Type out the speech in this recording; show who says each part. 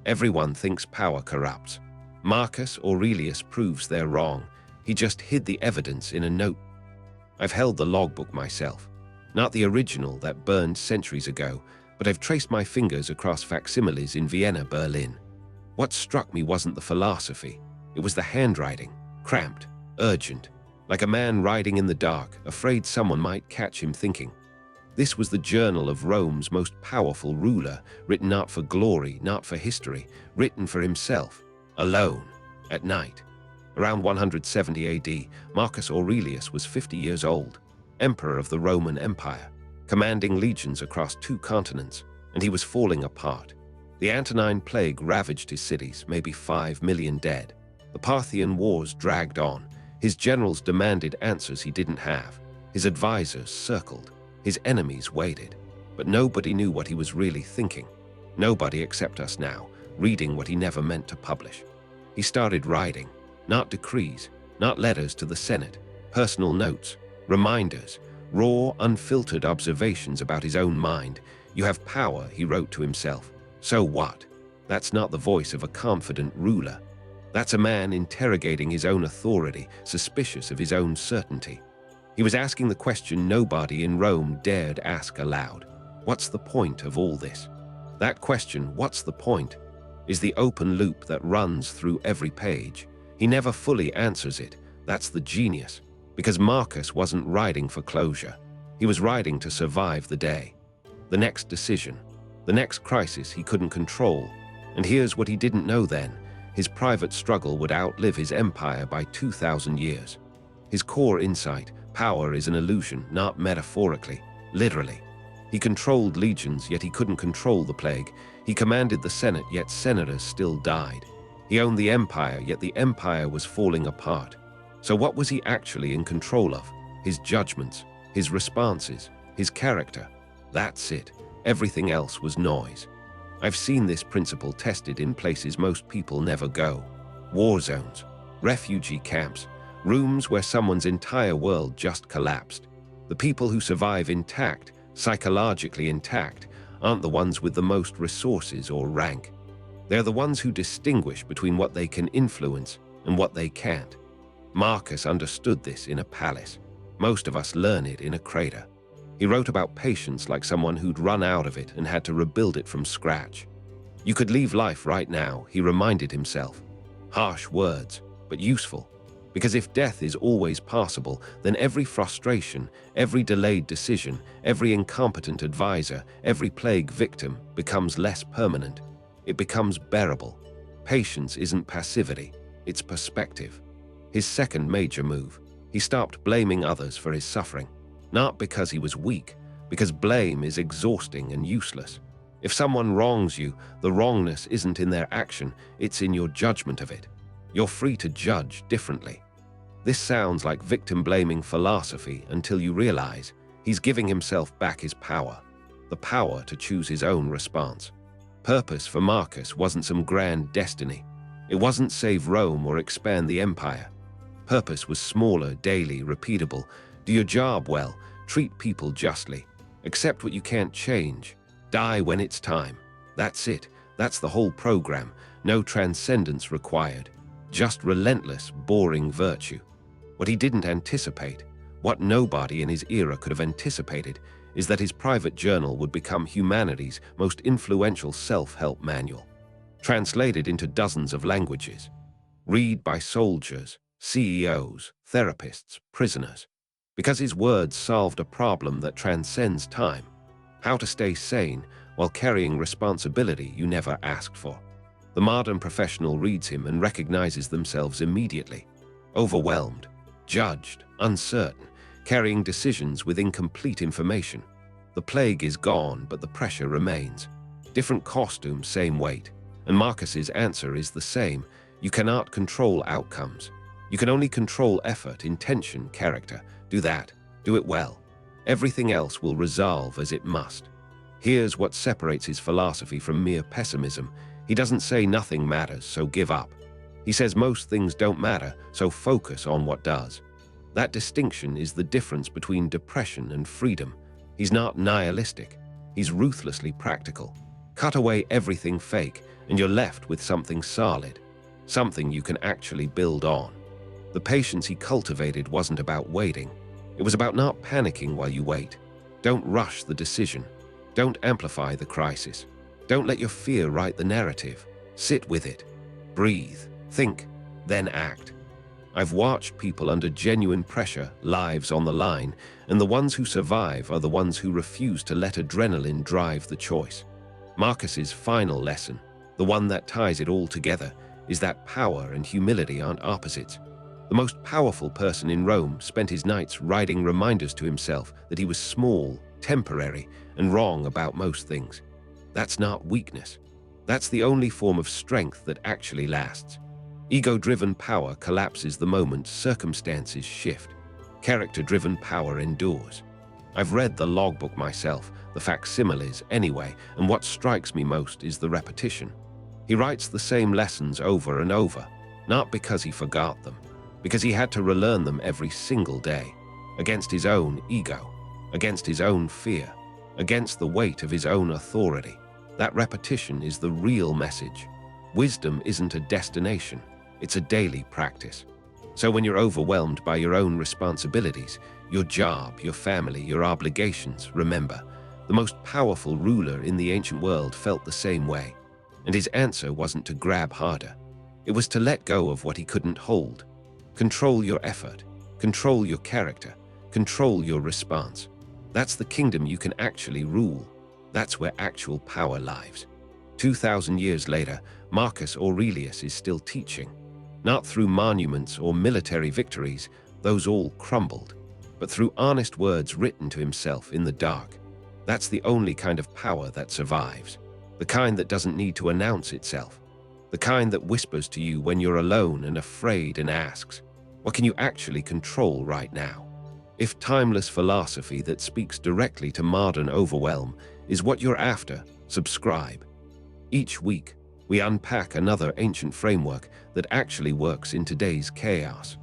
Speaker 1: Everyone thinks power corrupts. Marcus Aurelius proves they're wrong. He just hid the evidence in a note. I've held the logbook myself. Not the original that burned centuries ago, but I've traced my fingers across facsimiles in Vienna, Berlin. What struck me wasn't the philosophy. It was the handwriting, cramped, urgent, like a man riding in the dark, afraid someone might catch him thinking. This was the journal of Rome's most powerful ruler, written not for glory, not for history, written for himself, alone, at night. Around 170 AD, Marcus Aurelius was 50 years old, emperor of the Roman Empire, commanding legions across 2 continents, and he was falling apart. The Antonine Plague ravaged his cities, maybe 5 million dead. The Parthian Wars dragged on. His generals demanded answers he didn't have. His advisors circled. His enemies waited. But nobody knew what he was really thinking. Nobody except us now, reading what he never meant to publish. He started writing, not decrees, not letters to the Senate, personal notes, reminders, raw, unfiltered observations about his own mind. You have power, he wrote to himself. So what? That's not the voice of a confident ruler. That's a man interrogating his own authority, suspicious of his own certainty. He was asking the question nobody in Rome dared ask aloud. What's the point of all this? That question, what's the point, is the open loop that runs through every page. He never fully answers it. That's the genius. Because Marcus wasn't writing for closure. He was writing to survive the day. The next decision. The next crisis he couldn't control. And here's what he didn't know then. His private struggle would outlive his empire by 2,000 years. His core insight, power is an illusion, not metaphorically, literally. He controlled legions, yet he couldn't control the plague. He commanded the Senate, yet senators still died. He owned the empire, yet the empire was falling apart. So what was he actually in control of? His judgments, his responses, his character. That's it. Everything else was noise. I've seen this principle tested in places most people never go. War zones, refugee camps, rooms where someone's entire world just collapsed. The people who survive intact, psychologically intact, aren't the ones with the most resources or rank. They're the ones who distinguish between what they can influence and what they can't. Marcus understood this in a palace. Most of us learn it in a crater. He wrote about patience like someone who'd run out of it and had to rebuild it from scratch. You could leave life right now, he reminded himself. Harsh words, but useful. Because if death is always possible, then every frustration, every delayed decision, every incompetent advisor, every plague victim becomes less permanent. It becomes bearable. Patience isn't passivity, it's perspective. His second major move, he stopped blaming others for his suffering. Not because he was weak, because blame is exhausting and useless. If someone wrongs you, the wrongness isn't in their action, it's in your judgment of it. You're free to judge differently. This sounds like victim-blaming philosophy until you realize he's giving himself back his power, the power to choose his own response. Purpose for Marcus wasn't some grand destiny. It wasn't save Rome or expand the empire. Purpose was smaller, daily, repeatable. Do your job well, treat people justly, accept what you can't change, die when it's time. That's it, that's the whole program, no transcendence required, just relentless, boring virtue. What he didn't anticipate, what nobody in his era could have anticipated, is that his private journal would become humanity's most influential self-help manual, translated into dozens of languages, read by soldiers, CEOs, therapists, prisoners. Because his words solved a problem that transcends time. How to stay sane while carrying responsibility you never asked for. The modern professional reads him and recognizes themselves immediately. Overwhelmed, judged, uncertain, carrying decisions with incomplete information. The plague is gone, but the pressure remains. Different costumes, same weight. And Marcus's answer is the same. You cannot control outcomes. You can only control effort, intention, character. Do that. Do it well. Everything else will resolve as it must. Here's what separates his philosophy from mere pessimism. He doesn't say nothing matters, so give up. He says most things don't matter, so focus on what does. That distinction is the difference between depression and freedom. He's not nihilistic. He's ruthlessly practical. Cut away everything fake, and you're left with something solid, something you can actually build on. The patience he cultivated wasn't about waiting. It was about not panicking while you wait. Don't rush the decision. Don't amplify the crisis. Don't let your fear write the narrative. Sit with it. Breathe. Think. Then act. I've watched people under genuine pressure, lives on the line, and the ones who survive are the ones who refuse to let adrenaline drive the choice. Marcus's final lesson, the one that ties it all together, is that power and humility aren't opposites. The most powerful person in Rome spent his nights writing reminders to himself that he was small, temporary, and wrong about most things. That's not weakness. That's the only form of strength that actually lasts. Ego-driven power collapses the moment circumstances shift. Character-driven power endures. I've read the logbook myself, the facsimiles anyway, and what strikes me most is the repetition. He writes the same lessons over and over, not because he forgot them, because he had to relearn them every single day, against his own ego, against his own fear, against the weight of his own authority. That repetition is the real message. Wisdom isn't a destination, it's a daily practice. So when you're overwhelmed by your own responsibilities, your job, your family, your obligations, remember, the most powerful ruler in the ancient world felt the same way. And his answer wasn't to grab harder. It was to let go of what he couldn't hold. Control your effort, control your character, control your response. That's the kingdom you can actually rule. That's where actual power lies. 2,000 years later, Marcus Aurelius is still teaching. Not through monuments or military victories, those all crumbled, but through honest words written to himself in the dark. That's the only kind of power that survives. The kind that doesn't need to announce itself. The kind that whispers to you when you're alone and afraid and asks, what can you actually control right now? If timeless philosophy that speaks directly to modern overwhelm is what you're after, subscribe. Each week, we unpack another ancient framework that actually works in today's chaos.